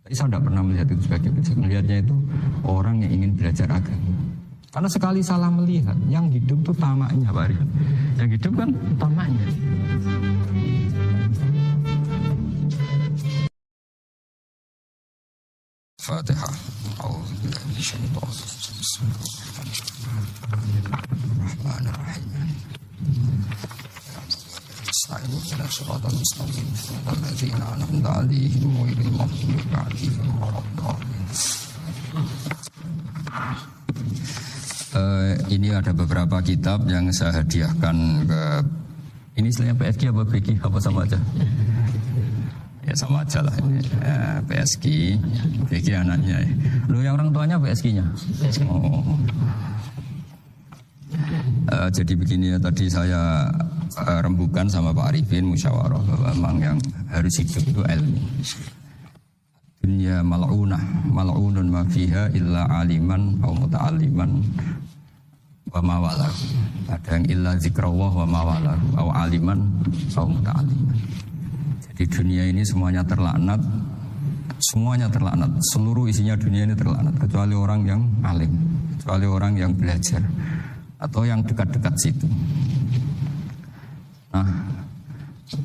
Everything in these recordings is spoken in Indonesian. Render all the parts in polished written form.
Tapi saya tidak pernah melihat itu sebagai belajar. Melihatnya itu orang yang ingin belajar agama. Karena sekali salah melihat, yang hidup itu tamaknya Pak Arifin. Yang hidup kan tamaknya. Fatihah. A'udzubillahi minasyaitonir rajim. Bismillahirrahmanirrahim. Ihdinas siratal mustaqim. Shiratal ladzina an'amta 'alaihim ghairil maghdubi 'alaihim waladdallin. Ini ada beberapa kitab yang saya hadiahkan ke ini istilahnya PSG apa BG apa sama aja? Ya sama aja lah ini. PSG, BG anaknya. Lu yang orang tuanya PSG-nya? Oh. Jadi begini ya, tadi saya rembukan sama Pak Arifin musyawarah bahwa memang yang harus hidup itu ilmu. Dunia mal'unun ma fiha illa aliman aw muta'alliman wa ma walahu. Ada yang illa zikrullah wa ma walahu aw aliman aw muta'alliman. Jadi dunia ini semuanya terlaknat. Seluruh isinya dunia ini terlaknat kecuali orang yang alim, kecuali orang yang belajar atau yang dekat-dekat situ. Nah,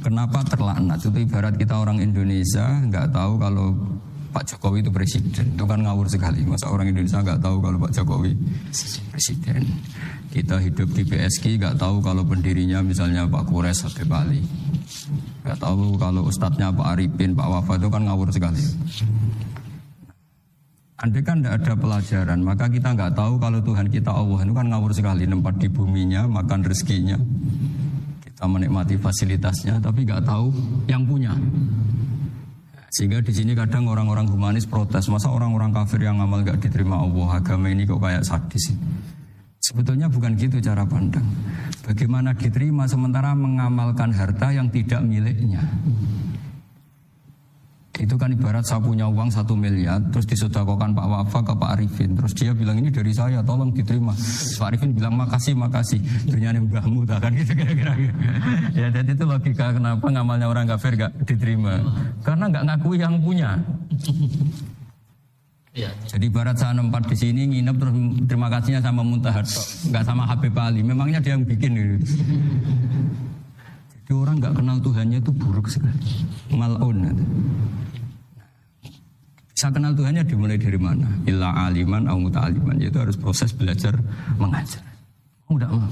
kenapa terlaknat? Itu ibarat kita orang Indonesia nggak tahu kalau Pak Jokowi itu presiden, itu kan ngawur sekali. Masa orang Indonesia nggak tahu kalau Pak Jokowi presiden? Kita hidup di PSG nggak tahu kalau pendirinya misalnya Pak Kures Habib Ali, nggak tahu kalau ustadznya Pak Arifin, Pak Wafa, itu kan ngawur sekali. Andai kan tidak ada pelajaran, maka kita nggak tahu kalau Tuhan kita Allah itu kan ngawur sekali, nempat di buminya, makan rezekinya, kita menikmati fasilitasnya, tapi nggak tahu yang punya. Sehingga di sini kadang orang-orang humanis protes, masa orang-orang kafir yang amal nggak diterima Allah, agama ini kok kayak sadis. Sebetulnya bukan gitu cara pandang. Bagaimana diterima sementara mengamalkan harta yang tidak miliknya. Itu kan ibarat saya punya uang 1 miliar, terus disedekahkan Pak Wafa ke Pak Arifin, terus dia bilang ini dari saya, tolong diterima. Pak Arifin bilang makasih, dunia ini mbahmu, tak kan gitu kira-kira. Ya jadi itu logika kenapa ngamalnya orang kafir gak diterima, karena gak ngakui yang punya. Jadi ibarat saya nempat di sini nginep terus terima kasihnya sama Muntahat, nggak sama Habib Ali, memangnya dia yang bikin gitu. Jadi orang nggak kenal Tuhannya itu buruk sekali, mal'un. Bisa kenal Tuhannya dimulai dari mana? Illa aliman au muta'aliman, yaitu harus proses belajar mengajar. Enggak mau.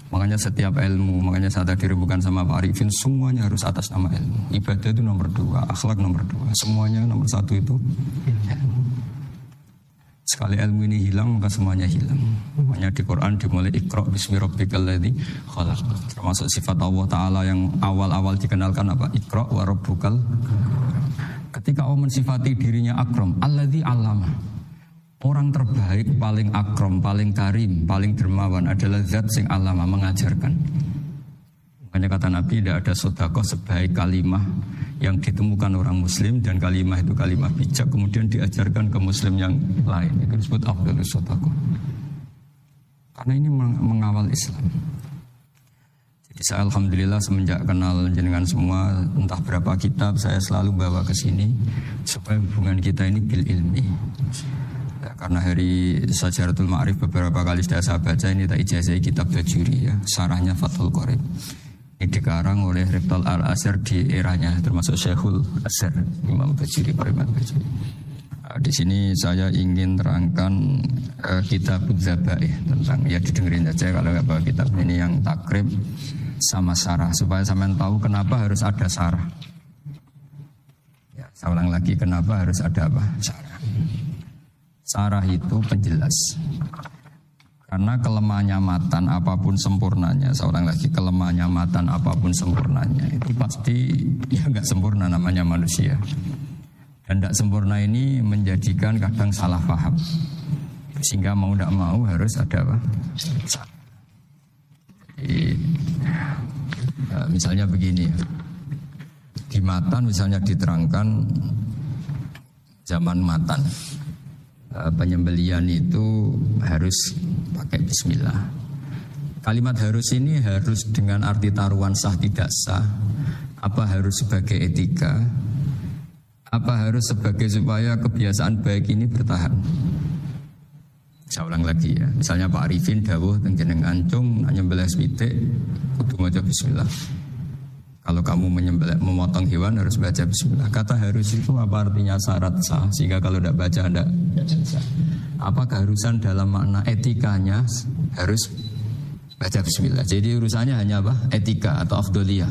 Makanya setiap ilmu, makanya saya tadi bukan sama Pak Arifin, semuanya harus atas nama ilmu. Ibadah itu nomor 2, akhlak nomor 2, semuanya nomor 1 itu ilmu. Sekali ilmu ini hilang, maka semuanya hilang. Makanya di Quran dimulai Iqra bismi rabbikal ladzi khalaq. Termasuk sifat Allah Ta'ala yang awal-awal dikenalkan apa? Iqra wa rabbukal. Ketika Allah mensifati dirinya akram, alladzi 'allama. Orang terbaik, paling akram, paling karim, paling dermawan adalah zat sing alama, mengajarkan. Makanya kata Nabi, tidak ada sedekah sebaik kalimah yang ditemukan orang muslim, dan kalimah itu kalimah bijak, kemudian diajarkan ke muslim yang lain. Itu disebut afdhalus sedekah. Karena ini mengawal Islam. Jadi saya alhamdulillah semenjak kenal jenengan semua, entah berapa kitab saya selalu bawa ke sini supaya hubungan kita ini bil ilmi. Karena hari Syajaratul Ma'arif beberapa kali sudah saya baca, ini tak ijazahi kitab Bajuri ya, syarahnya Fathul Qorib. Ini dikarang oleh Riftal Al-Azhar di eranya, termasuk Syekhul Azhar, Imam Bajuri, Imam Bajuri. Di sini saya ingin terangkan kitab Dzabaih tentang, ya didengerin saja kalau nggak bawa kitab ini, yang takrib sama syarah, supaya sampean tahu kenapa harus ada syarah. Ya, saya ulang lagi, kenapa harus ada apa? Syarah. Syarah itu penjelas. Karena kelemahannya matan apapun sempurnanya, seorang lagi kelemahannya matan apapun sempurnanya, itu pasti ya nggak sempurna, namanya manusia. Dan tidak sempurna ini menjadikan kadang salah paham, sehingga mau tidak mau harus ada apa? Jadi, misalnya begini ya, di matan misalnya diterangkan zaman matan, penyembelian itu harus pakai bismillah. Kalimat harus ini harus dengan arti taruhan sah tidak sah, apa harus sebagai etika, Apa harus sebagai supaya kebiasaan baik ini bertahan? Saya ulang lagi ya. Misalnya Pak Arifin dawuh teng jenengan cung nyembelih switik kudu maca bismillah. Kalau kamu memotong hewan harus baca bismillah. Kata harus itu apa artinya syarat sah? Sehingga kalau tidak baca tidak sah. Apa keharusan dalam makna etikanya harus baca bismillah. Jadi urusannya hanya apa? Etika atau afdoliyah.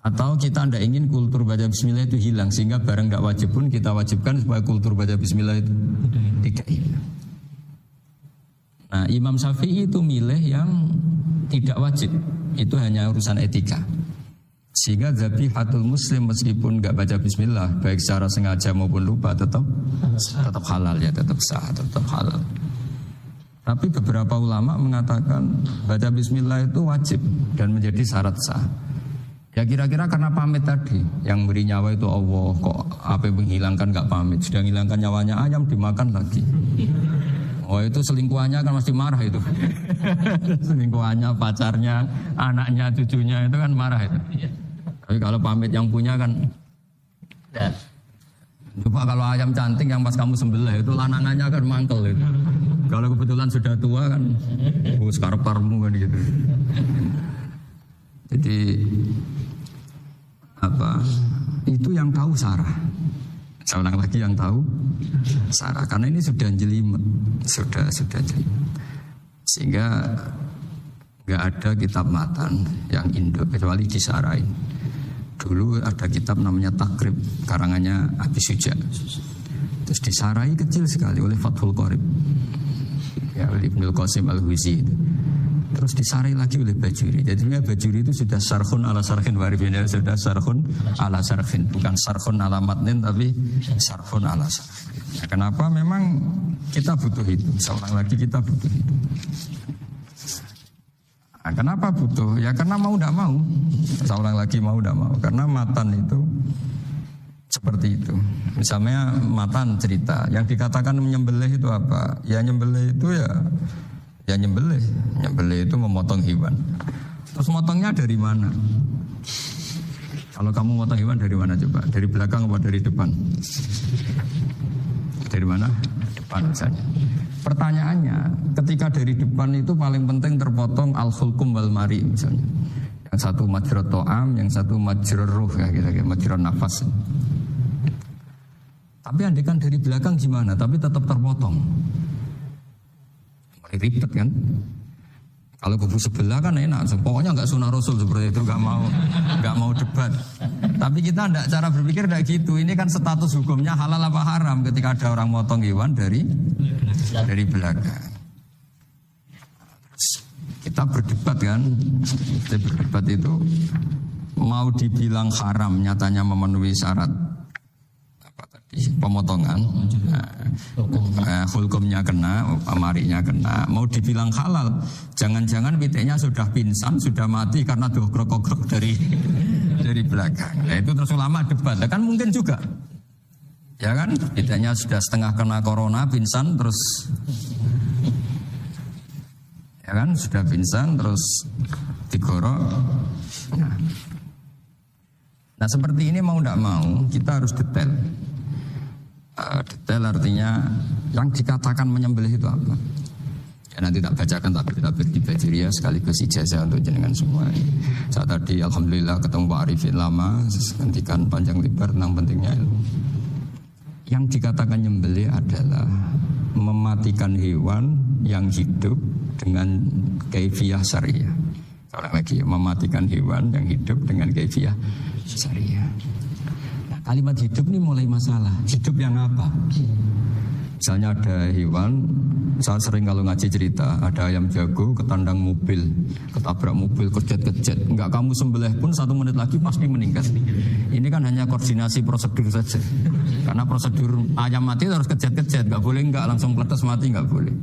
Atau kita tidak ingin kultur baca bismillah itu hilang. Sehingga barang tidak wajib pun kita wajibkan supaya kultur baca bismillah itu tidak hilang. Nah, Imam Syafi'i itu milih yang tidak wajib. Itu hanya urusan etika. Sehingga zabihatul muslim meskipun enggak baca bismillah, baik secara sengaja maupun lupa tetap halal ya, tetap sah, tetap halal. Tapi beberapa ulama mengatakan baca bismillah itu wajib dan menjadi syarat sah. Ya kira-kira karena pamit tadi, yang beri nyawa itu Allah, kok apa yang menghilangkan enggak pamit, sudah menghilangkan nyawanya ayam dimakan lagi. Oh itu selingkuhannya kan mesti marah itu. Selingkuhannya, pacarnya, anaknya, cucunya itu kan marah itu. Tapi kalau pamit yang punya kan coba kalau ayam cantik yang pas kamu sembelih itu lanangannya kan mangkel itu. Kalau kebetulan sudah tua kan sekarang-karmu kan gitu. Jadi apa? Itu yang tahu Sarah. Saya ulang lagi yang tahu Sarah, karena ini sudah jelimet, sudah jelimet. Sehingga nggak ada kitab matan yang Indo kecuali disarain. Dulu ada kitab namanya Takrib, karangannya Abi Suja. Terus disarai kecil sekali oleh Fathul Qorib, ya oleh Ibnul Qasim Al-Huzi. Terus disarai lagi oleh Bajuri. Jadinya Bajuri itu sudah sarhun ala sarhin warifin, sudah sarhun ala sarhin, bukan sarhun ala matnin tapi sarhun ala sarhin. Ya, kenapa? Memang kita butuh itu. Seorang lagi kita butuh itu. Nah, kenapa butuh? Ya karena mau tidak mau. Seorang lagi mau tidak mau. Karena matan itu seperti itu. Misalnya matan cerita yang dikatakan menyembelih itu apa? Ya nyembelih itu ya nyembelih itu memotong hewan. Terus motongnya dari mana? Kalau kamu motong hewan dari mana coba? Dari belakang atau dari depan? Dari mana? Depan misalnya. Pertanyaannya, ketika dari depan itu paling penting terpotong al-khulqum wal mari misalnya. Yang satu majrur to'am, yang satu majrur ruh ya kira-kira majrur nafas. Tapi andekan dari belakang gimana? Tapi tetap terpotong. Ribet kan? Kalau kubu sebelah kan enak, pokoknya nggak sunah Rasul seperti itu, nggak mau debat. Tapi kita tidak, cara berpikir tidak gitu. Ini kan status hukumnya halal apa haram ketika ada orang motong hewan dari belakang. Kita berdebat kan? Kita berdebat itu mau dibilang haram, nyatanya memenuhi syarat pemotongan, hukumnya kena, amarinya kena. Mau dibilang halal, jangan-jangan pitiknya sudah pingsan, sudah mati karena dogrok-dogrok dari belakang. Nah, itu terus ulama debat, kan mungkin juga, ya kan? Pitiknya sudah setengah kena corona, pingsan terus, ya kan? Sudah pingsan terus digorok. Nah seperti ini mau tidak mau kita harus detail. Detail artinya yang dikatakan menyembelih itu apa? Ya nanti tak bacakan tapi kita beri Bajuriya sekaligus ijazah untuk jenengan semua. Saat tadi alhamdulillah ketemu Pak Arifin lama, hentikan panjang lebar tentang pentingnya ilmu. Yang dikatakan menyembelih adalah mematikan hewan yang hidup dengan kaifiyah syariah. Kalau lagi mematikan hewan yang hidup dengan kaifiyah syariah. Kalimat hidup ini mulai masalah. Hidup yang apa? Misalnya ada hewan, saya sering kalau ngaji cerita, ada ayam jago ketandang mobil, ketabrak mobil, kejet-kejet. Enggak kamu sembelih pun 1 menit lagi pasti meninggal. Ini kan hanya koordinasi prosedur saja. Karena prosedur ayam mati harus kejet-kejet, enggak boleh enggak langsung peletes mati, enggak boleh.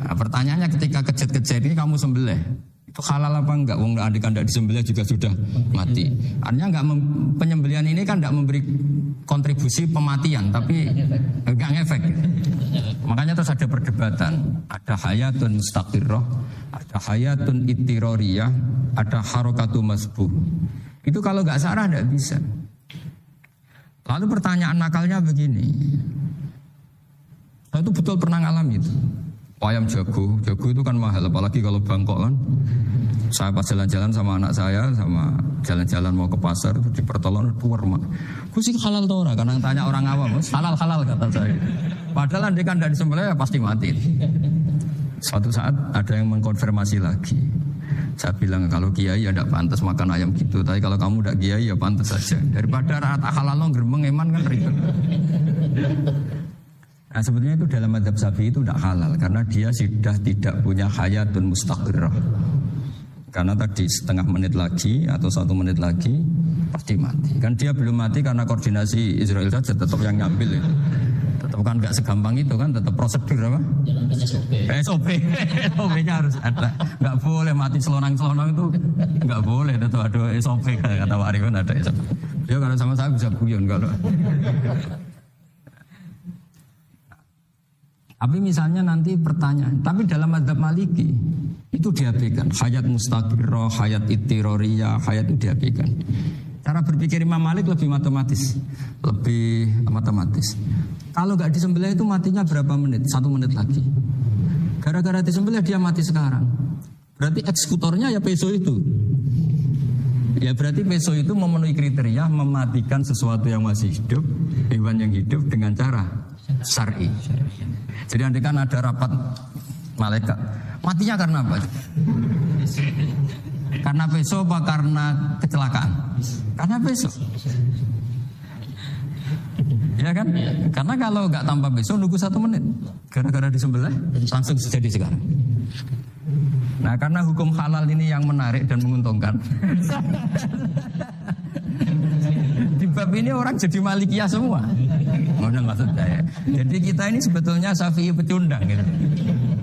Nah, pertanyaannya ketika kejet-kejet ini kamu sembelih, itu halal apa enggak? Wong andai kan tidak disembelih juga sudah mati. Artinya penyembelihan ini kan tidak memberi kontribusi pematian, tapi enggak ngefek. Makanya terus ada perdebatan. Ada hayatun mustaqirrah, ada hayatun ittiroriyah, ada harokatu masbuh. Itu kalau enggak sarah enggak bisa. Lalu pertanyaan nakalnya begini. Saya itu betul pernah ngalami itu. Ayam jago itu kan mahal, apalagi kalau Bangkok kan. Saya pas jalan-jalan sama anak saya, sama jalan-jalan mau ke pasar itu di pertolongan keluar mak. Gue sih halal tuh orang, karena tanya orang awam, halal kata saya. Padahal andai kan dari disembelih ya pasti mati. Suatu saat ada yang mengkonfirmasi lagi. Saya bilang kalau kiai ya tidak pantas makan ayam gitu, tapi kalau kamu tidak kiai ya pantas saja. Daripada rata halal lo gerbeng eman kan ribet. Nah sebetulnya itu dalam mazhab Syafi'i itu tidak halal karena dia sudah tidak punya hayatun mustaqirrah. Karena tadi setengah menit lagi atau 1 menit lagi pasti mati. Kan dia belum mati karena koordinasi Israel saja tetap yang ngambil itu. Tetap kan nggak segampang itu kan, tetap prosedur apa? Jalankan SOP. SOP-nya harus ada. Nggak boleh mati selonang-selonang itu nggak boleh. Tetap ada SOP kata Pak Arifin ada SOP. Dia kalau sama saya bisa guyon kalau. Tapi misalnya nanti pertanyaan, tapi dalam mazhab Maliki itu diabaikan. Hayat mustaqirrah, hayat ittiroriyah, hayat itu diabaikan. Cara berpikir Imam Malik lebih matematis. Kalau nggak disembelih itu matinya berapa menit? 1 menit lagi. Gara-gara disembelih dia mati sekarang. Berarti eksekutornya ya peso itu. Ya berarti peso itu memenuhi kriteria mematikan sesuatu yang masih hidup, hewan yang hidup dengan cara syar'i. Jadi andai kan ada rapat malaikat, matinya karena apa? Karena peso apa karena kecelakaan? Karena peso. Ya kan? Karena kalau nggak tanpa peso nunggu 1 menit, gara-gara disembelih langsung jadi sekarang. Nah karena hukum halal ini yang menarik dan menguntungkan. Di bab ini orang jadi Malikiyah semua. Ngono maksud saya. Jadi kita ini sebetulnya Syafi'i pecundang gitu.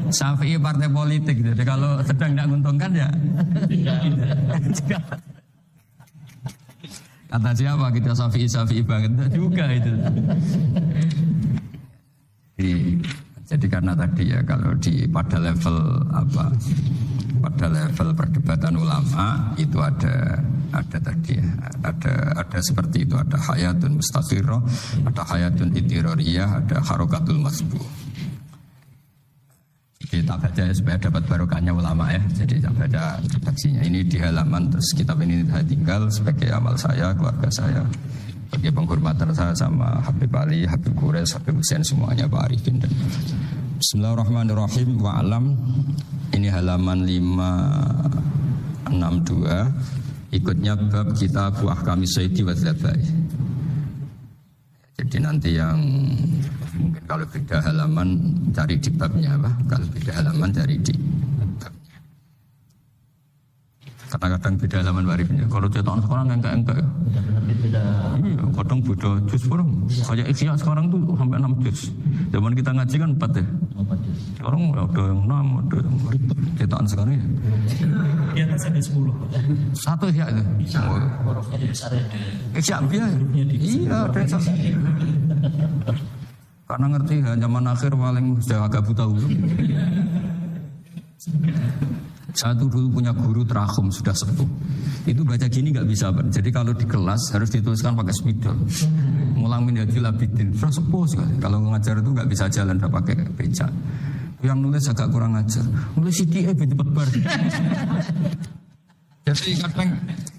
Syafi'i partai politik gitu. Jadi kalau sedang tidak menguntungkan ya kata siapa kita Syafi'i banget juga itu. Jadi karena tadi ya kalau pada level perdebatan ulama itu ada tadi ya, ada seperti itu, ada hayatun mustaqirrah, ada hayatun ittiroriyah, ada harokatul masbuh. Kita baca ya supaya dapat barokahnya ulama ya. Jadi kita baca redaksinya ini di halaman, terus kitab ini saya tinggal sebagai amal saya, keluarga saya, sebagai penghormatan saya sama Habib Ali, Habib Qures, Habib Hussein semuanya, Pak Arifin dan Bismillahirrahmanirrahim. Wa'alam, ini halaman 562, ikutnya bab kitab Ahkami Syaiti wa Zabai. Jadi nanti yang mungkin kalau beda halaman cari di babnya apa? Kalau beda halaman cari di babnya. Kadang-kadang beda halaman warifnya. Kalau cetakan sekarang enggak ya. Beda. Iya, kadang beda juz pun. Kayak Ikhya sekarang tuh sampai 6 juz. Zaman kita ngaji kan 4 ya. 4 juz. Sekarang ada yang 6, ada yang ribet. Cetakan sekarang ya. Di atas ada 10. 1 Ikhya itu. Hurufnya besar ya. Ikhya biar. Iya, ada yang satu. Karena ngerti zaman akhir paling sudah agak buta dulu. Saya tuh dulu punya guru terakhum sudah sepuh. Itu baca gini nggak bisa, Pak. Jadi kalau di kelas harus dituliskan pakai spidol. Mulang minhajul abidin. Sudah sepuh sekali. Kalau ngajar itu nggak bisa jalan, udah pakai beca. Yang nulis agak kurang ajar. Nulis CDE cepet bar. Jadi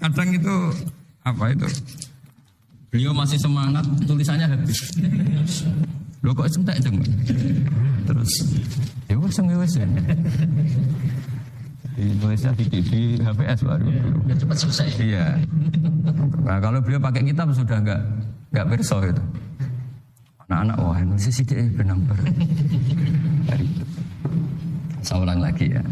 kadang itu apa itu? Beliau masih semangat, tulisannya habis. Loh kok sentak dong? Terus ya wes ya. Tulisnya di HPS baru. Udah cepat selesai. Iya. Nah kalau beliau pakai kitab sudah enggak perso itu. Anak-anak wah ini sih dia benar-benar. Saya ulang lagi ya.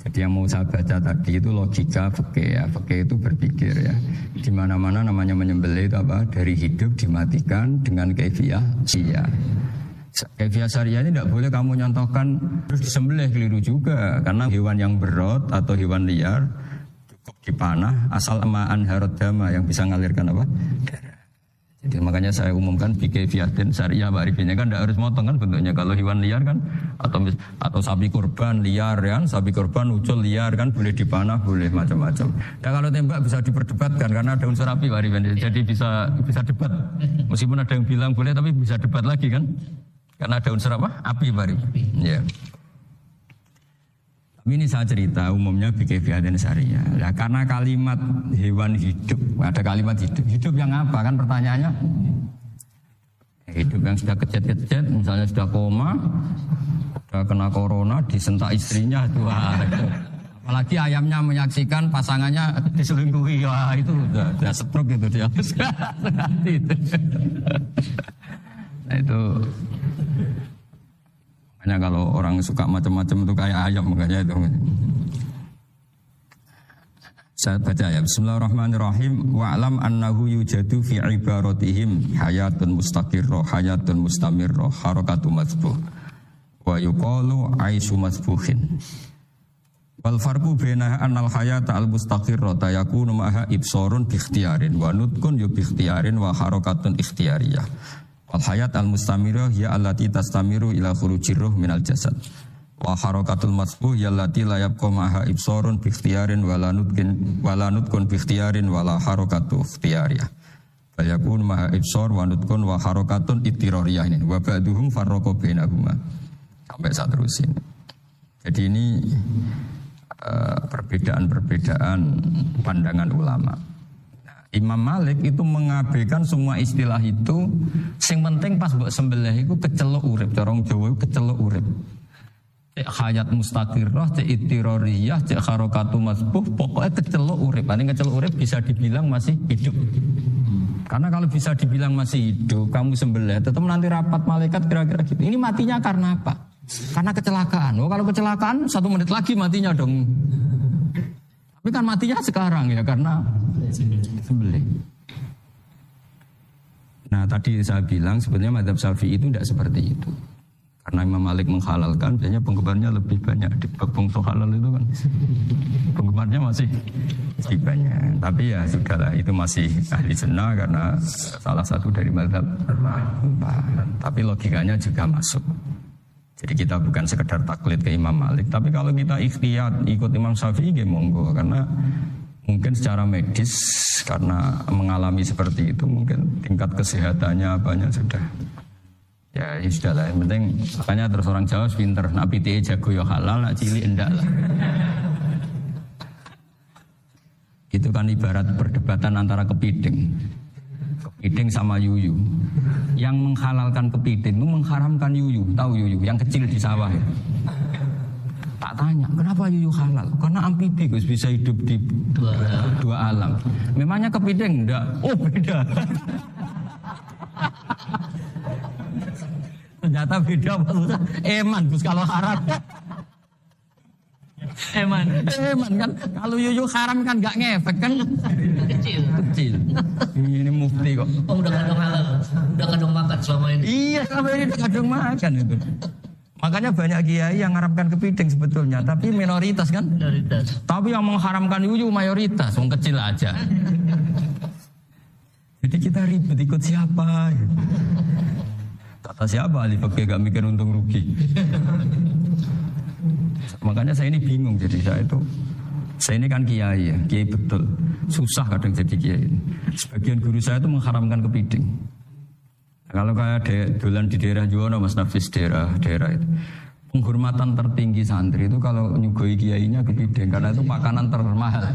Jadi yang mau saya baca tadi itu logika fikih ya. Fikih itu berpikir ya. Di mana-mana namanya menyembelih itu apa? Dari hidup dimatikan dengan kaifiyah syariah. Kaifiyah syariah ini tidak boleh kamu nyontohkan terus disembelih, keliru juga. Karena hewan yang berot atau hewan liar cukup dipanah asal ma'an harod dama yang bisa mengalirkan apa? Darah. Jadi makanya saya umumkan bikaifiatin syariah ma'rifinnya kan tidak harus motong kan bentuknya. Kalau hewan liar kan atau sapi kurban liar kan, sapi kurban ucul liar kan boleh dipanah, boleh macam-macam. Dan kalau tembak bisa diperdebatkan karena ada unsur api ma'rifin. Jadi bisa debat. Meskipun ada yang bilang boleh tapi bisa debat lagi kan. Karena ada unsur apa? Api ma'rifin. Ya. Ini saya cerita umumnya bikaifiatin syariah. Ya, karena kalimat hewan hidup, ada kalimat hidup. Hidup yang apa kan pertanyaannya? Hidup yang sudah kecet-kecet, misalnya sudah koma, sudah kena corona, disentak istrinya, itu. Apalagi ayamnya menyaksikan pasangannya diselingkuhi, wah itu udah stroke gitu dia. Nah itu. Hanya kalau orang suka macam-macam itu kayak ayam makanya itu. Saya baca ya. Bismillahirrahmanirrahim. Wa'lam annahu yujadu fi ibaratihim hayatun mustaqirrah, hayatun mustamirrah, harakatu mazbuh. Wa yuqalu aisyu mazbuhin. Wal farqu baina annal hayata al mustaqirrah yakunu ma'a ibsarun bi ikhtiyarin wa nutqun yu bi ikhtiyarin wa harakatun ikhtiyariyah. Wal hayat al mustamirah ya allati tastamiru ila khurujir ruh minal jasad. Wa harakatul masbuh ya allati la yabqa maha ibsarun bi ikhtiyarin wala nutqun bi ikhtiyarin wala harakatu ikhtiyariyah. Bal yakun maha ibsar wa nutqun wa harakatun ittirariyah ini. Wa ba'duhum farraqa bainahuma. Sampai saat terus ini. Jadi ini perbedaan-perbedaan pandangan ulama. Imam Malik itu mengabaikan semua istilah itu. Sing penting pas mbok sembelih iku kecelok urip, cara wong Jawa kecelok urip. Cek hayat mustaqirrah, cek ittirariyah, cek harakatu masbuh, pokoknya kecelok urip. Paling kecelok urip bisa dibilang masih hidup. Karena kalau bisa dibilang masih hidup, kamu sembelih tetap nanti rapat malaikat kira-kira gitu. Ini matinya karena apa? Karena kecelakaan. Oh, kalau kecelakaan 1 menit lagi matinya dong. Tapi kan matinya sekarang ya karena sembelih. Nah tadi saya bilang sebenarnya mazhab Syafi'i itu tidak seperti itu. Karena Imam Malik menghalalkan, biasanya penggemarnya lebih banyak. Di bab bungsu halal itu kan penggemarnya masih banyak. Tapi ya sudahlah, itu masih ahli sunnah karena salah satu dari mazhab. Tapi logikanya juga masuk. Jadi kita bukan sekedar taklid ke Imam Malik, tapi kalau kita ikhtiyat ikut Imam Syafi'i ya monggo, karena mungkin secara medis karena mengalami seperti itu mungkin tingkat kesehatannya banyak sudah. Ya sudahlah, yang penting makanya terus orang Jawa pinter, nak PTE jago ya halal, nak cilik enggak lah. Itu kan ibarat perdebatan antara kepiting sama yuyu. Yang menghalalkan kepiting itu mengharamkan yuyu. Tahu yuyu yang kecil di sawah ya? Tak tanya, kenapa yuyu halal? Karena amfibi Gus, bisa hidup di dua alam. Memangnya kepiting enggak? Oh beda. Ternyata beda maksudnya. Eman Gus kalau haram. Eman kan kalau yuyu haram kan enggak ngefek kan? Kecil. Ini mufti kok. Oh udah kadang halal, udah kadang makan selama ini. Iya selama ini udah kadang makan itu. Makanya banyak kiai yang mengharamkan kepiting sebetulnya, tapi minoritas kan? Minoritas. Tapi yang mengharamkan yuyu mayoritas, wong kecil aja. Jadi kita ribet ikut siapa? Kata siapa ahli fikih gak mikir untung rugi. Makanya saya ini bingung, jadi saya ini kan kiai ya, kiai betul. Susah kadang jadi kiai. Sebagian guru saya itu mengharamkan kepiting. Kalau kayak dolan di daerah Juwono, Mas Nafis daerah itu. Penghormatan tertinggi santri itu kalau nyugoi kiainya kepiting, karena itu makanan termahal.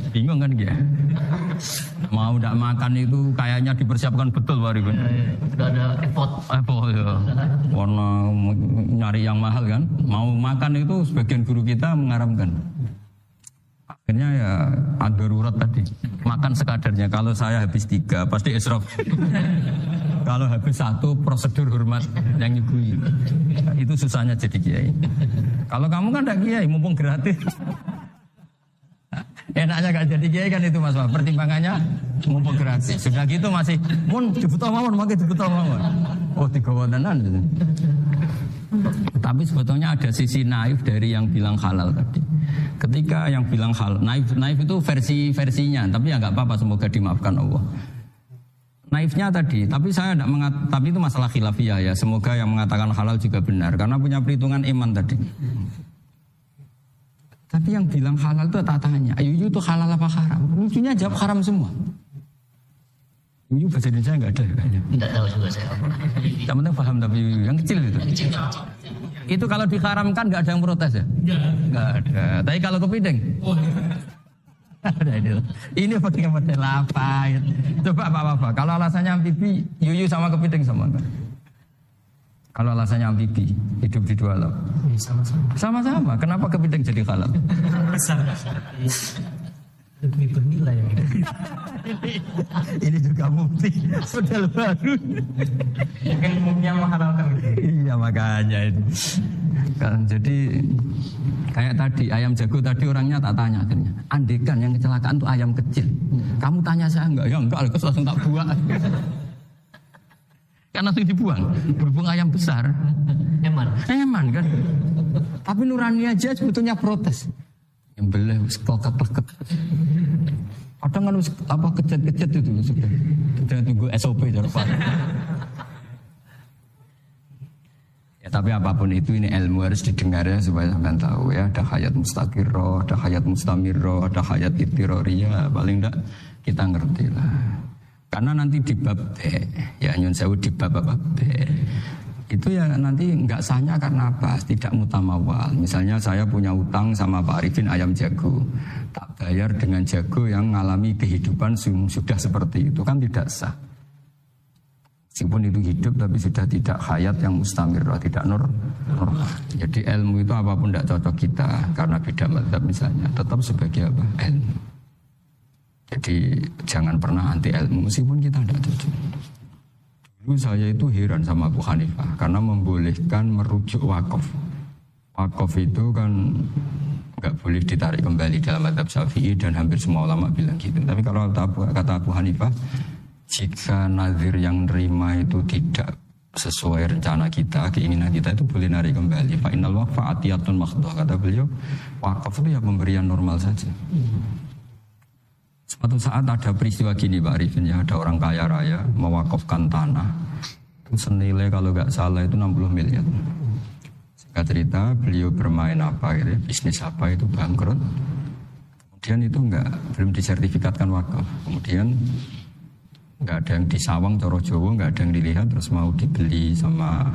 Bingung kan dia? Mau tidak makan itu kayaknya dipersiapkan betul Pak Ribun. Sudah ada effort ya. Warna nyari yang mahal kan. Mau makan itu sebagian guru kita mengharamkan. Akhirnya ya ada darurat tadi. Makan sekadarnya. Kalau saya habis 3 pasti israf. Kalau habis 1 prosedur hormat yang nyugui. Itu susahnya jadi kiai. Kalau kamu kan tidak kiai, mumpung gratis. Enaknya gak jadi kiai kan itu Mas Pak. Pertimbangannya mumpung gratis. Sudah gitu masih mun dibutuh mawon, makai dibutuh mawon. Oh 3 tenan. Tapi sebetulnya ada sisi naif dari yang bilang halal tadi. Ketika yang bilang halal, naif itu versinya, tapi ya nggak apa-apa, semoga dimaafkan Allah. naifnya tadi, tapi saya tidak tapi itu masalah khilafiyah ya. Semoga yang mengatakan halal juga benar karena punya perhitungan iman tadi. Tapi yang bilang halal itu tak tanya, Yuyu itu halal apa haram? Lucunya jawab haram semua. Yuyu bahasa Indonesia enggak ada kayaknya. Tidak tahu juga saya. Yang penting paham tapi Yuyu yang kecil itu. Itu kalau diharamkan enggak ada yang protes ya? Enggak ada. Tapi kalau kepiting? Ada itu. Ini pakai model apa? Coba apa? Kalau alasannya amfibi, Yuyu sama kepiting sama enggak? Kalau alasannya amfibi, hidup di dua alam. Sama-sama. Kenapa kepiting jadi halal? Besar. Lebih bernilai. Ini juga mufti. Model baru. Mungkin umumnya menghalalkan gitu. Iya makanya itu. Kan jadi kayak tadi ayam jago tadi orangnya tak tanya akhirnya. Andekan yang kecelakaan itu ayam kecil. Kamu tanya saya enggak? Ya enggak, langsung tak buang. Kan langsung dibuang. Berhubung ayam besar. Eman kan. Tapi nurani aja sebetulnya protes. Yang belah keleket. Kadang kan apa kecet-kecet itu sudah. Sudah tunggu SOP Pak. Ya tapi apapun itu ini ilmu harus didengar ya supaya sampean tahu ya ada hayat mustaqirroh, ada hayat mustamirroh, ada hayat ittiroriyah, paling enggak kita ngerti lah. Karena nanti di bab B, ya nyun sewu di bab B, itu ya nanti nggak sahnya karena apa? Tidak mutamawal. Misalnya saya punya utang sama Pak Arifin ayam jago, tak bayar dengan jago yang mengalami kehidupan sudah seperti itu kan tidak sah. Meskipun itu hidup tapi sudah tidak hayat yang mustamirah, tidak normal. Jadi ilmu itu apapun tidak cocok kita karena beda mazhab misalnya, tetap sebagai apa? Ilmu. Jadi jangan pernah anti ilmu meskipun kita tidak cocok. Dulu saya itu heran sama Abu Hanifah karena membolehkan merujuk wakaf. Wakaf itu kan nggak boleh ditarik kembali dalam mazhab Syafi'i dan hampir semua ulama bilang gitu. Tapi kalau kata Abu Hanifah, jika nazir yang nerima itu tidak sesuai rencana kita, keinginan kita itu boleh narik kembali. Fa innal waqfa atiyatun makhdhah, kata beliau, wakaf itu ya pemberian normal saja. Suatu saat ada peristiwa gini Pak Arifin ya, ada orang kaya raya mewakafkan tanah itu senilai kalau nggak salah itu 60 miliar. Singkat cerita beliau bermain apa gitu, bisnis apa itu bangkrut. Kemudian itu belum disertifikatkan wakaf. Kemudian nggak ada yang disawang coro Jawa, nggak ada yang dilihat terus mau dibeli sama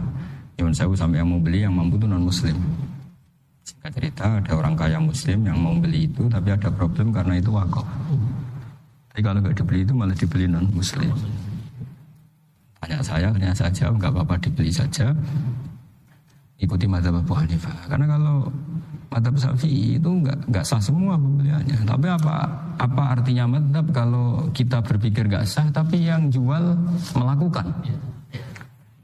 Nyuwun Sewu sampai yang mau beli yang mampu itu non muslim. Singkat cerita ada orang kaya muslim yang mau beli itu tapi ada problem karena itu wakaf. Tapi kalau nggak dibeli itu malah dibeli non muslim. Tanya saya jawab nggak apa-apa dibeli saja. Ikuti mazhab Abu Hanifah. Karena kalau mazhab Syafi'i itu nggak sah semua pembeliannya. Tapi apa artinya mazhab kalau kita berpikir nggak sah tapi yang jual melakukan?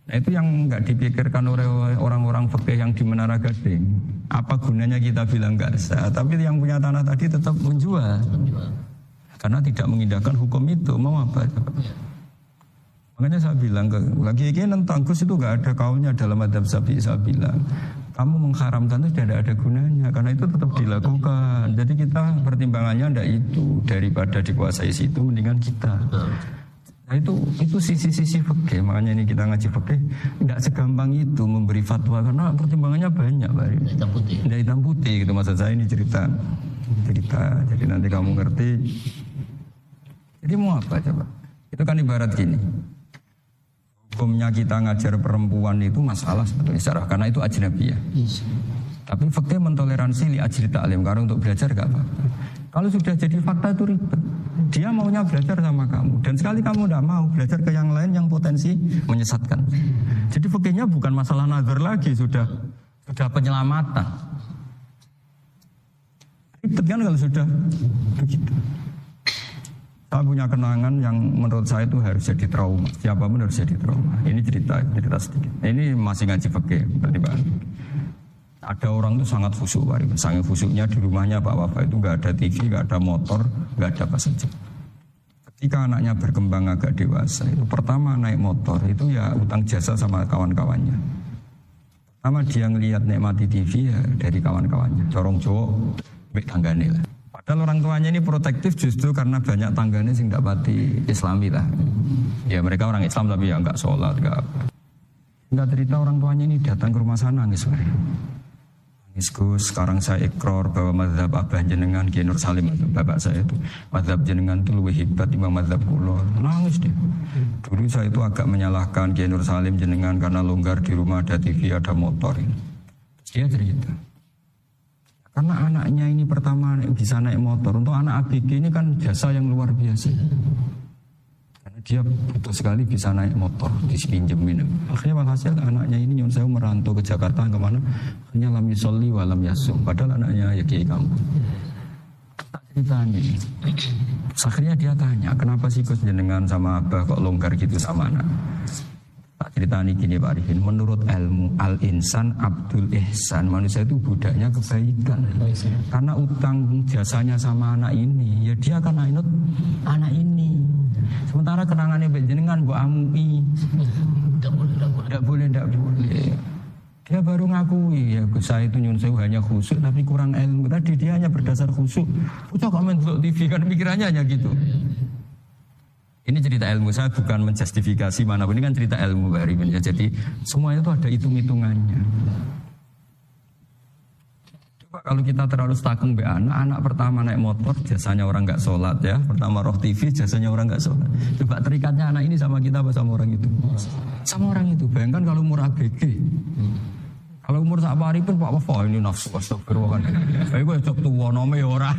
Nah, itu yang nggak dipikirkan oleh orang-orang fikih yang di Menara Gading. Apa gunanya kita bilang nggak sah? Tapi yang punya tanah tadi tetap menjual. Karena tidak mengindahkan hukum itu, mau apa? Makanya saya bilang, lagi nentang Gus itu gak ada kaulnya dalam adab Syafi'i. Saya bilang, kamu mengharamkan itu tidak ada gunanya, karena itu tetap dilakukan. Jadi kita pertimbangannya ndak itu, daripada dikuasai situ, mendingan kita. Nah itu sisi-sisi fikih, makanya ini kita ngaji fikih, nggak segampang itu memberi fatwa, karena pertimbangannya banyak. Ndak hitam putih gitu, maksud saya ini cerita. Jadi nanti kamu ngerti. Jadi mau apa coba? Itu kan ibarat gini. Hukumnya kita ngajar perempuan itu masalah sebetulnya secara karena itu ajnabiyah. Tapi fakta mentoleransi li ajri ta'lim karena untuk belajar gak apa-apa. Kalau sudah jadi fakta itu ribet. Dia maunya belajar sama kamu dan sekali kamu tidak mau belajar ke yang lain yang potensi menyesatkan. Jadi fakihnya bukan masalah nazar lagi, sudah penyelamatan. Ribet kan kalau sudah begitu. Saya punya kenangan yang menurut saya itu harus jadi trauma. Siapapun harus jadi trauma. Ini cerita sedikit. Ini masih ngaji fikih pertimbangan. Ada orang itu sangat khusyuk, sangat khusyuknya di rumahnya Pak Wafa itu nggak ada TV, nggak ada motor, nggak ada apa saja. Ketika anaknya berkembang agak dewasa, itu pertama naik motor itu ya utang jasa sama kawan-kawannya. Pertama dia ngelihat nikmati TV ya dari kawan-kawannya. Corong Jawa, bek tanggane lah. Padahal orang tuanya ini protektif justru karena banyak tangganya sing nggak pati Islami lah. Ya mereka orang Islam tapi ya nggak sholat, nggak apa. Nggak cerita orang tuanya ini datang ke rumah sana nangis. Nangis Gus, sekarang saya ikrar bahwa mazhab abah jenengan Kiai Nur Salim bapak saya itu mazhab jenengan itu lebih hebat timbang mazhab kula. Nangis deh. Dulu saya itu agak menyalahkan Kiai Nur Salim jenengan karena longgar di rumah ada TV ada motor. Terus dia cerita. Karena anaknya ini pertama bisa naik motor. Untuk anak ABG ini kan jasa yang luar biasa. Karena dia butuh sekali bisa naik motor, dipinjemin. Akhirnya walhasil anaknya ini nyon saya merantau ke Jakarta kemana? Akhirnya lam yusolli wa lam yasum. Padahal anaknya ya kiai kampung. Tak ceritanya. Akhirnya dia tanya, kenapa sih Gus jenengan sama abah kok longgar gitu sama anak? Tak ceritani gini Pak Arifin, menurut ilmu al-insan abdul ihsan, manusia itu budaknya kebaikan. Karena utang jasanya sama anak ini, ya dia akan ainut anak ini. Sementara kenangannya jenengan Bu amui, tidak boleh. Dia baru ngakui ya Gus saya itu nyun sewu hanya khusyuk tapi kurang ilmu. Tadi dia hanya berdasar khusyuk. Ucap komen untuk TV kan pikirannya hanya gitu. Ini cerita ilmu, saya bukan menjustifikasi manapun, ini kan cerita ilmu Pak Arifin ya. Jadi semuanya itu ada hitung-hitungannya. Coba kalau kita terlalu stakung be anak pertama naik motor jasanya orang nggak sholat ya, pertama roh TV jasanya orang nggak sholat. Coba terikatnya anak ini sama kita apa sama orang itu? Sama orang itu. Bayangkan kalau umur ABG. Kalau umur sak Pak Arifin Pak Wafa ini nafsu astagfirullah kan. Kayak gue cok tua nome orang.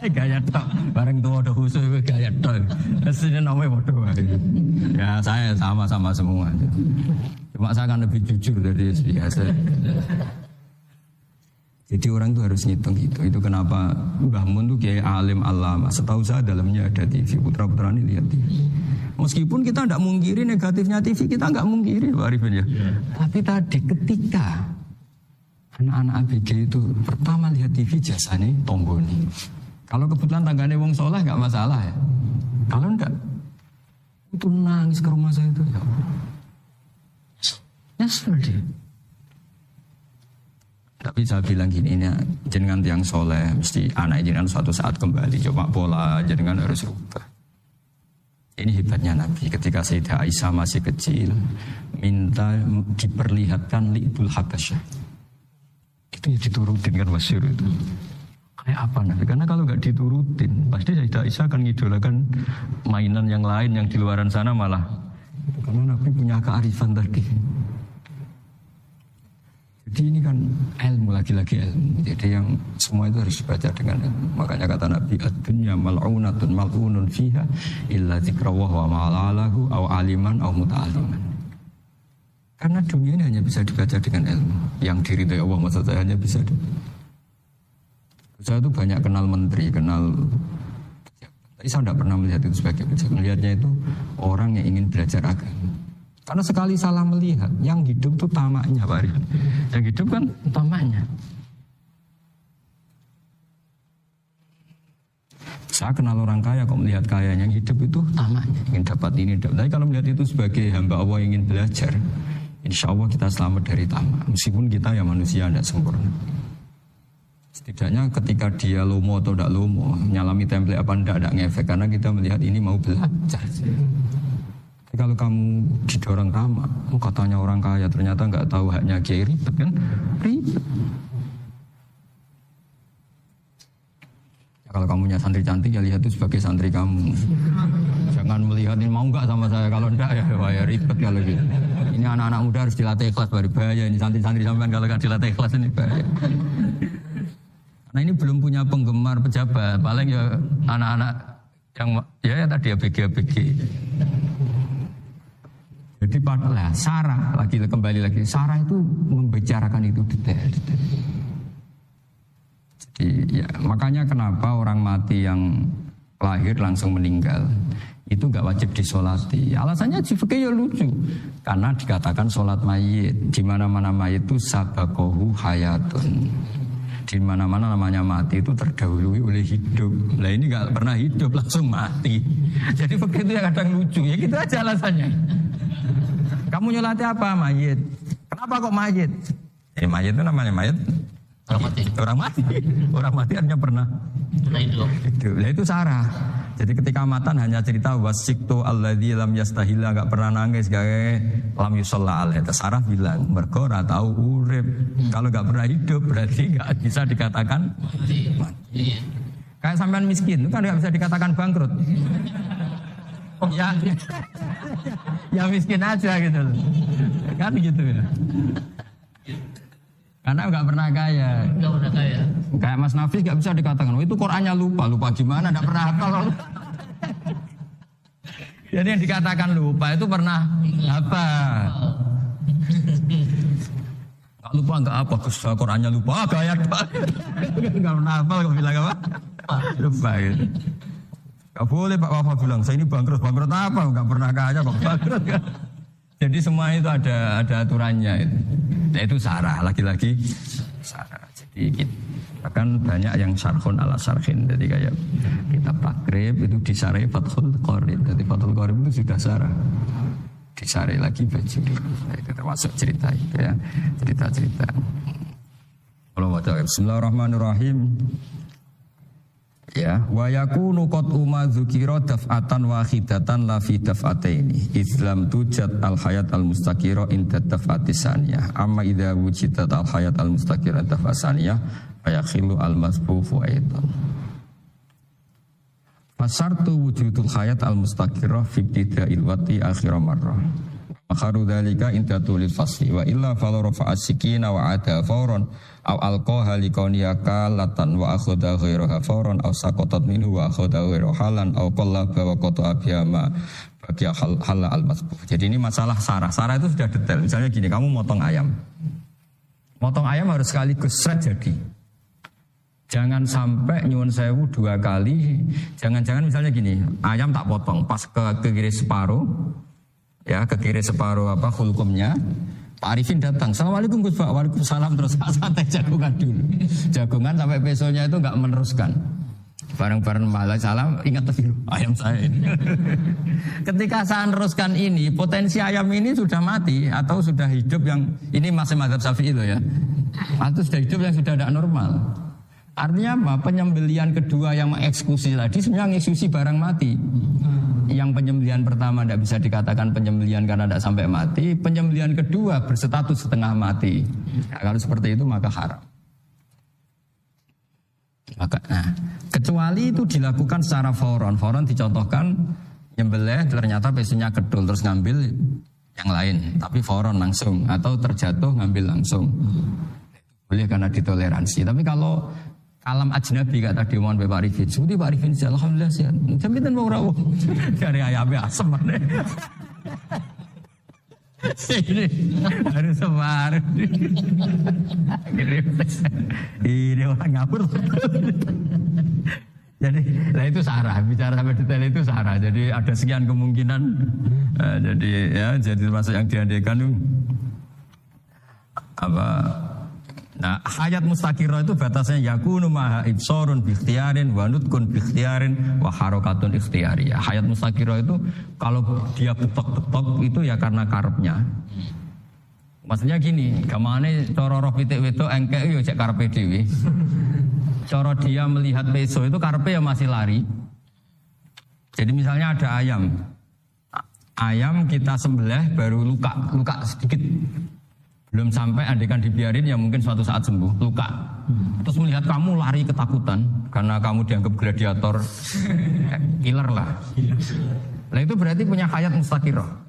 Gaya tok, bareng tua ada khusus gaya tok. Aslinya namanya bodoh. Ya saya sama-sama semua. Cuma saya kan lebih jujur dari biasa. Jadi orang itu harus ngitung gitu. Itu kenapa Mbah Mun tuh kiai alim alama. Setahu saya dalamnya ada TV. Putra-putra ini lihat TV. Meskipun kita tidak mungkiri negatifnya TV, kita nggak mungkiri Pak Arifin ya. Tapi tadi ketika anak-anak ABG itu pertama lihat TV jasanya tonggoni. Kalau kebetulan tangganya wong soleh nggak masalah ya. Kalau enggak, itu nangis ke rumah saya itu. Nyesel dia. Tapi saya bilang gini, ini jenengan tiang soleh, mesti anak jenengan suatu saat kembali. Coba pola jenengan harus rubah. Ini hebatnya Nabi. Ketika Sayyidah Aisyah masih kecil, minta diperlihatkan li'bul habasyah. Itu yang diturutin kan masyhur itu. Kayak apa Nabi? Karena kalau nggak diturutin, pasti Sayyidah Aisyah akan ngidolakan mainan yang lain yang di luaran sana malah. Karena Nabi punya kearifan tadi. Jadi ini kan ilmu, lagi-lagi ilmu. Jadi yang semua itu harus dibaca dengan ilmu. Makanya kata Nabi, ad-dunya mal'unatun mal'unun fiha illa dzikrawah wa ma'alalahu au aliman au muta'aliman. Karena dunia ini hanya bisa dibaca dengan ilmu. Yang diridhai Allah maksud saya hanya bisa. Saya itu banyak kenal menteri, kenal pejabat. Tapi saya tidak pernah melihat itu sebagai pejabat. Melihatnya itu orang yang ingin belajar agama. Karena sekali salah melihat, yang hidup itu tamaknya Pak Arifin. Yang hidup kan tamaknya. Saya kenal orang kaya kok melihat kaya, yang hidup itu tamaknya. Ingin dapat ini, dapat. Tapi kalau melihat itu sebagai hamba Allah yang ingin belajar, insya Allah kita selamat dari tamak. Meskipun kita ya manusia tidak sempurna. Setidaknya ketika dia lomo atau tidak lomo, nyalami template apa tidak ngefek. Karena kita melihat ini mau belajar. Tapi kalau kamu didorong tamak, katanya orang kaya ternyata nggak tahu haknya kiai, ribet kan? Ribet. Ya, kalau kamunya santri cantik ya lihat itu sebagai santri kamu. Jangan melihat ini mau nggak sama saya, kalau enggak ya ribet kalau gitu. Ini anak-anak muda harus dilatih ikhlas, baru bahaya. Ini santri-santri sampean kalau nggak dilatih ikhlas ini bahaya. Nah ini belum punya penggemar pejabat, paling ya anak-anak yang ya tadi ABG. Jadi padahal Sarah kembali lagi Sarah itu membicarakan itu detail. Jadi ya makanya kenapa orang mati yang lahir langsung meninggal itu nggak wajib disolati. Alasannya fikih ya lucu, karena dikatakan solat mayit di mana-mana mayit itu sabakohu hayatun. Di mana-mana namanya mati itu terdahului oleh hidup. Lah ini nggak pernah hidup langsung mati. Jadi begitu ya kadang lucu. Ya gitu aja alasannya. Kamu nyolati apa? Mayit. Kenapa kok mayit? Mayit itu namanya mayit Orang mati. Orang mati artinya pernah. Nah itu. Itu sarah. Jadi ketika matan hanya cerita wasiktu alladzi lam yastahila, enggak pernah nangis, gawe lam yusalla alaih. Sarah bilang mergo ora tau urip. Kalau enggak pernah hidup berarti enggak bisa dikatakan mati. Iya. Kayak sampean miskin itu kan enggak bisa dikatakan bangkrut. Ya miskin aja gitu loh. Kan gitu ya. Karena enggak pernah kaya. Enggak pernah kaya. Kayak Mas Nafis enggak bisa dikatakan, oh, itu Qur'annya lupa gimana, enggak pernah hafal. Jadi yang dikatakan lupa itu pernah apa? Enggak lupa enggak apa, Qur'annya lupa, gaya enggak pernah hafal kok bilang apa? Lupa gitu. Enggak boleh Pak Wafa bilang, saya ini bangkrut apa? Enggak pernah kaya kok bangkrut kan? Jadi semua itu ada aturannya itu. Nah, itu sarah, lagi-lagi sarah. Jadi bahkan banyak yang syarhun ala syarhin. Jadi kayak kitab takrib itu disarah Fathul Qorib. Jadi Fathul Qorib itu sudah sarah. Disarah lagi baju. Nah, itu termasuk cerita itu ya. Cerita-cerita. Bismillahirrahmanirrahim. Ya, wa yakunu qad umma dzukira daf'atan wahidatan la fi daf'ataini. Islam tujad al hayat al mustaqira inda daf'atis saniyah. Amma idza wujidat al hayat al mustaqira daf'asaniyah fa yakhilu al masbuhu aidan. Fasartu wujudul hayat al mustaqira fi ibtida'il wati akhir marrah. Makharu dzalika inda tulil fasli wa illa fala rafa'a sikina wa ada fawran aw alqaha liqawniyaka latan wa akhadha ghairaha fawran aw saqatat minhu wa akhadha ghairu halan aw qallaba wa qata'a biyama bagi hal al masbuh. Jadi ini masalah sarah. Sarah itu sudah detail. Misalnya gini, kamu motong ayam. Motong ayam harus sekaligus sret jadi. Jangan sampai nyuwun sewu 2 kali. Jangan-jangan misalnya gini, ayam tak potong pas ke kiri separuh. Ya, ke kiri separuh apa hulkumnya. Pak Arifin datang, Assalamualaikum Gus Pak, waalaikumsalam, terus santai jagungan dulu. Jagungan sampai besoknya itu enggak meneruskan. Bareng-bareng malah salam, ingat lagi ayam saya ini. Ketika saya meneruskan ini, potensi ayam ini sudah mati atau sudah hidup yang ini masih mazhab Syafi'i itu ya. Atau sudah hidup yang sudah tidak normal. Artinya apa? Penyembelian kedua yang mengeksekusi tadi sebenarnya mengeksekusi barang mati. Yang penyembelian pertama tidak bisa dikatakan penyembelian karena tidak sampai mati. Penyembelian kedua berstatus setengah mati. Nah, kalau seperti itu maka haram. Maka, kecuali itu dilakukan secara fauron. Fauron dicontohkan nyembelih ternyata pesunya kedul terus ngambil yang lain. Tapi fauron langsung atau terjatuh ngambil langsung. Boleh karena ditoleransi. Tapi kalau alam ajnabi kata tadi mohon Pak Arifin. Seperti Pak Arifin alhamdulillah sehat. Jaminan mau rawuh. Dari ayamnya asem mana. Ini harus sebar. Ini orang ngapur. Jadi, nah itu sarah. Bicara sampai detail itu sarah. Jadi ada sekian kemungkinan. Jadi ya, jadi termasuk yang diandaikan apa? Nah, hayat mustaqirah itu batasnya yakunu maha ibsorun biikhtiarin wa nutkun biikhtiarin wa harakatun ikhtiyariyah. Hayat mustaqirah itu kalau dia betok-betok itu ya karena karepnya. Maksudnya gini, gamane cara roh pitik wedok engkek yo cek karepe dhewe. Cara dia melihat peso itu karepe ya masih lari. Jadi misalnya ada ayam. Ayam kita sembelih baru luka sedikit. Belum sampai andekan dibiarin ya mungkin suatu saat sembuh, luka. Terus melihat kamu lari ketakutan karena kamu dianggap gladiator, killer lah. Nah itu berarti punya hayat mustaqirah.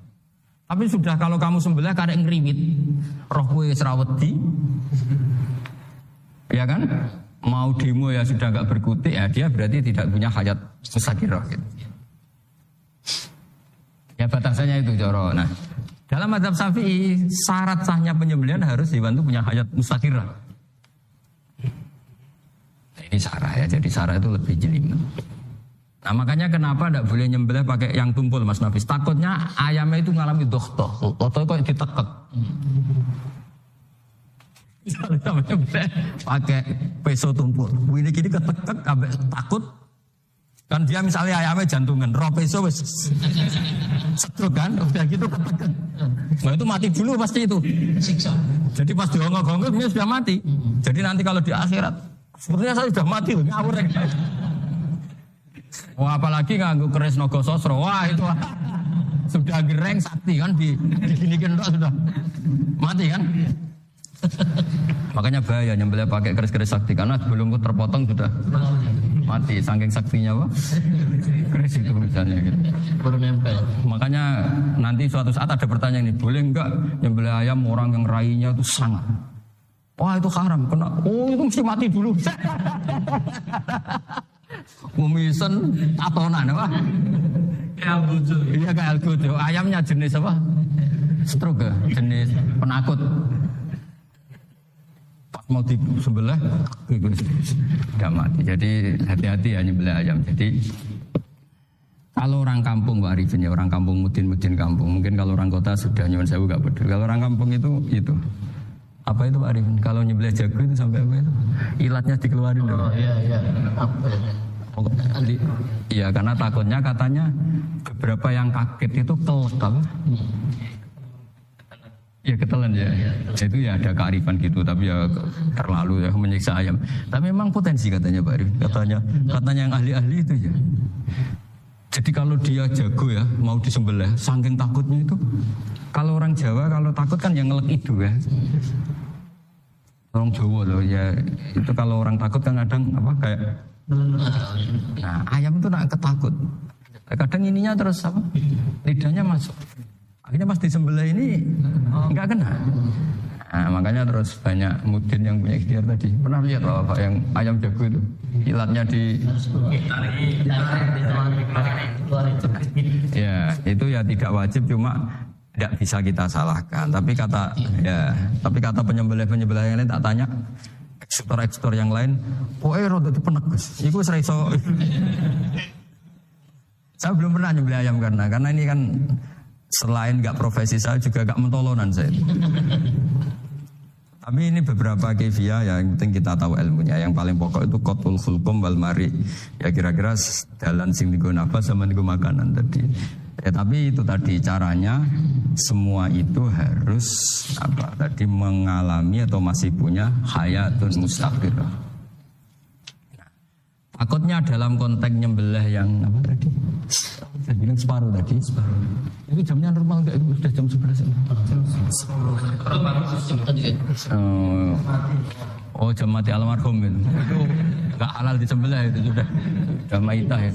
Tapi sudah kalau kamu sembelih karek ngriwit, roh kowe serawedi. Ya kan? Mau demo ya sudah enggak berkutik ya dia berarti tidak punya hayat mustaqirah gitu. Ya batasannya itu Joro. Nah, dalam mazhab Syafi'i, syarat sahnya penyembelihan harus hewan itu punya hayat mustaqirah. Nah, ini sarah ya, jadi sarah itu lebih jeli. Nah makanya kenapa tidak boleh nyembelih pakai yang tumpul Mas Nafis? Takutnya ayamnya itu ngalami dohtoh. Dohtoh kok ditekek. Misalnya sama nyembelih pakai peso tumpul. Ini gini ketekek, takut Kan dia misalnya ayamnya jantungan, roh peso wis stroke kan, udah gitu ketekan. Nah itu mati dulu pasti itu. Siksa. Jadi pas diongok-ongok dia sudah mati. Jadi nanti kalau di akhirat, sepertinya saya sudah mati loh, ngawur. Wah apalagi nganggo keris nogo sosro, wah itu sudah gereng sakti kan diginikin sudah mati kan. Makanya bahaya nyembelih pakai keris-keris sakti karena belum terpotong sudah mati saking saktinya Pak. Keris itu misalnya gitu. Baru nempel. Makanya nanti suatu saat ada pertanyaan ini, boleh enggak nyembelih ayam orang yang rainya itu sangat? Wah itu haram, kena. Oh itu mesti mati dulu. Mumisen tatonan apa? Ya lucu. Iya kayak algojo. Ayamnya jenis apa? Stroke, jenis penakut. Pas mau disembelih, tidak mati. Jadi hati-hati ya nyembelih ayam. Jadi kalau orang kampung Pak Arifin ya, orang kampung mudin kampung. Mungkin kalau orang kota sudah nyuwun sewu gak peduli. Kalau orang kampung itu. Apa itu Pak Arifin? Kalau nyembelih jago itu sampai apa itu? Ilatnya dikeluarin dulu. Oh iya. Apa ya? Iya karena takutnya katanya beberapa yang kaget itu kelek apa? Ya ketelan ya. Itu ya ada kearifan gitu tapi ya terlalu ya menyiksa ayam. Tapi memang potensi katanya Pak Arifin. Katanya yang ahli-ahli itu ya. Jadi kalau dia jago ya mau disembelih saking takutnya itu. Kalau orang Jawa kalau takut kan yang ngelek itu ya. Orang Jawa loh ya itu kalau orang takut kan kadang apa kayak nah ayam itu nak ketakut kadang ininya terus apa lidahnya masuk akhirnya pas disembelih ini nggak kena. Nah, makanya terus banyak mudin yang punya ikhtiar tadi pernah lihat Pak yang ayam jago itu ilatnya di ya itu ya tidak wajib cuma tidak bisa kita salahkan tapi kata penyembelih yang lain tak tanya ekspor yang lain roda itu penegus itu saya iso. Saya belum pernah nyembelih ayam karena ini kan selain gak profesi saya juga gak mentolonan saya. Tapi ini beberapa kefiah ya, yang penting kita tahu ilmunya. Yang paling pokok itu qatul khulqum wal mari. Ya kira-kira dalan sing digo nafas sama digo makanan tadi. Ya tapi itu tadi caranya semua itu harus apa tadi mengalami atau masih punya hayatun mustaqirah. Nah, takutnya dalam konteks nyembelih yang apa tadi? Saya bilang separuh tadi. Itu jamnya normal enggak? Itu sudah jam 11. Oh jam mati almarhum itu nggak halal disembelih itu sudah maitah ya.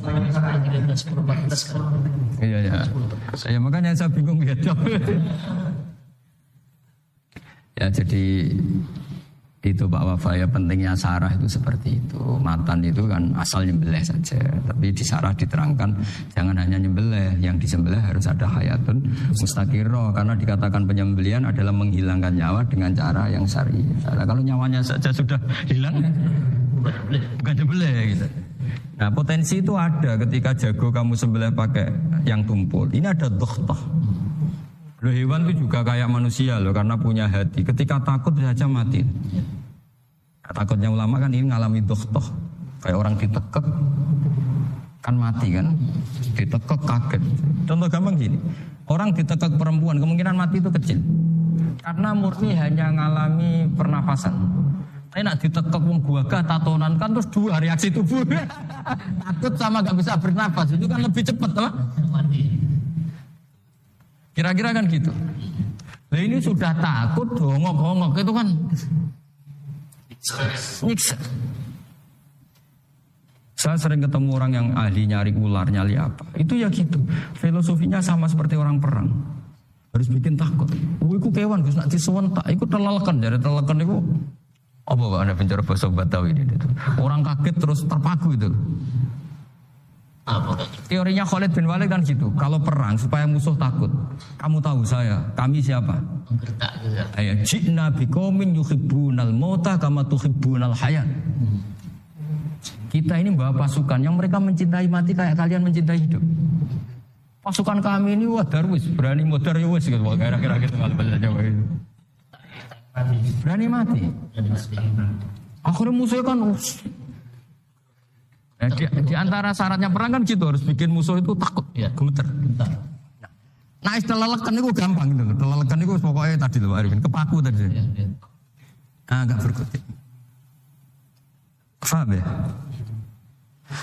Iya. Saya makanya saya bingung ya. Ya jadi itu Pak Wafa ya pentingnya sarah itu seperti itu. Matan itu kan asal nyembelih saja. Tapi di sarah diterangkan jangan hanya nyembelih, yang disembelih harus ada hayatun mustaqirah karena dikatakan penyembelihan adalah menghilangkan nyawa dengan cara yang syar'i. Nah, kalau nyawanya saja sudah hilang bukan nyembelih gitu. Nah, potensi itu ada ketika jago kamu sembelih pakai yang tumpul. Ini ada doktoh. Loh hewan itu juga kayak manusia loh karena punya hati. Ketika takut saja mati. Nah, takutnya ulama kan ini ngalami doktoh. Kayak orang ditekek kan mati kan. Ditekek kaget. Contoh gampang gini. Orang ditekek perempuan kemungkinan mati itu kecil. Karena murni hanya ngalami pernapasan. Tapi nak ditekek wong gagah tatonan kan terus dua reaksi tubuh. Takut sama gak bisa bernapas itu kan lebih cepat apa? Mati. Kira-kira kan gitu. Nah ini sudah takut, hongok-hongok itu kan nyiksa. Saya sering ketemu orang yang ahli nyari ular, nyari apa. Itu ya gitu. Filosofinya sama seperti orang perang. Harus bikin takut. Iku kewan, Gus nak disuwentak. Iku teleleken, jadi teleleken itu apa Pak Anda bicara bahasa Batawi ini? Orang kaget terus terpaku itu. Apa? Teorinya Khalid bin Walid kan gitu. Kalau perang supaya musuh takut. Kamu tahu kami siapa? Gertak juga. Ayat ji'na biqaumin yuhibbunal mauta kama tuhibbunal hayat. Kita ini bawa pasukan yang mereka mencintai mati kayak kalian mencintai hidup. Pasukan kami ini wah darwis, berani modar ya wis gitu. Kira-kira gitu kalau bahasa Jawa itu. Berani mati. Akhirnya musuhnya kan Di antara syaratnya perang kan gitu, harus bikin musuh itu takut, gemeter. Nah, telelekan itu gampang gitu loh. Telelekan itu pokoknya tadi loh, Arifin, kepaku tadi. Agak berkutik. Paham ya?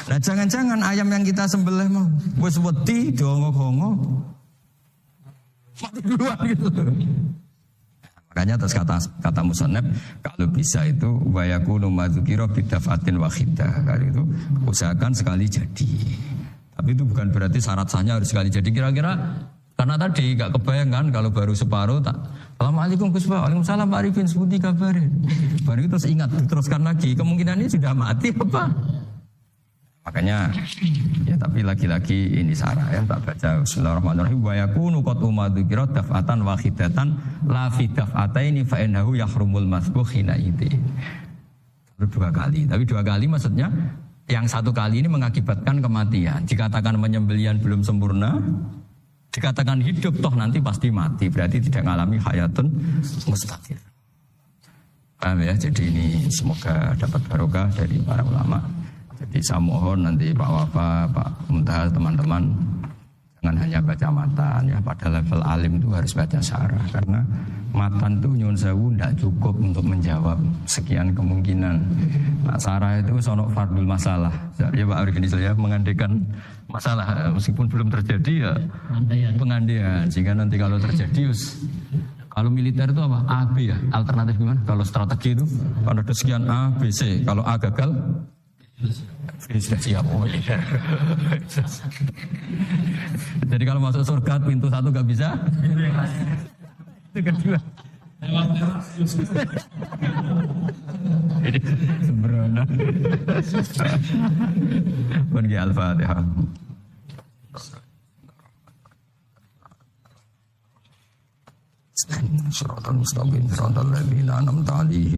Nah, jangan-jangan ayam yang kita sembelih mau wis wedi diongok-ongok. Mati duluan gitu. Makanya atas kata musannaf kalau bisa itu wayakunu madzukira bidafatin wahidah. Kalau itu usahakan sekali jadi. Tapi itu bukan berarti syarat sahnya harus sekali jadi. Kira-kira karena tadi gak kebayang kan kalau baru separuh tak Assalamualaikum Gus Pak, Waalaikumsalam Pak Arifin, sebuti kabar. Baru itu terus ingat, teruskan lagi. Kemungkinannya sudah mati apa? Makanya ya tapi lagi-lagi ini sarah ya tak baca Bismillahirrahmanirrahim wa yakunu qad umadukira daf'atan wahidatan la fi daf'ataini fa innahu yahrumul masbuh hina idi. Dua kali, tapi dua kali maksudnya yang satu kali ini mengakibatkan kematian. Dikatakan penyembelihan belum sempurna, dikatakan hidup toh nanti pasti mati, berarti tidak mengalami hayatun mustaqir. Paham ya? Jadi ini semoga dapat barokah dari para ulama. Jadi saya mohon nanti Pak Wafa, Pak Muntaha, teman-teman jangan hanya baca matan ya, pada level alim itu harus baca syarah karena matan itu nyun sewu tidak cukup untuk menjawab sekian kemungkinan. Nah, syarah itu sono fardul masalah. Ya Pak Arifin ya mengandaikan masalah meskipun belum terjadi ya pengandaian sehingga nanti kalau terjadi kalau militer itu apa? A, B ya, alternatif gimana? Kalau strategi itu kalau ada sekian A, B, C, kalau A gagal sudah siap. Jadi kalau masuk surga pintu satu gak bisa, itu kedua. Ini sembrono. Pergi Al-Fatihah. Suratul mustaqim, suratul ladzina an'amta 'alaihim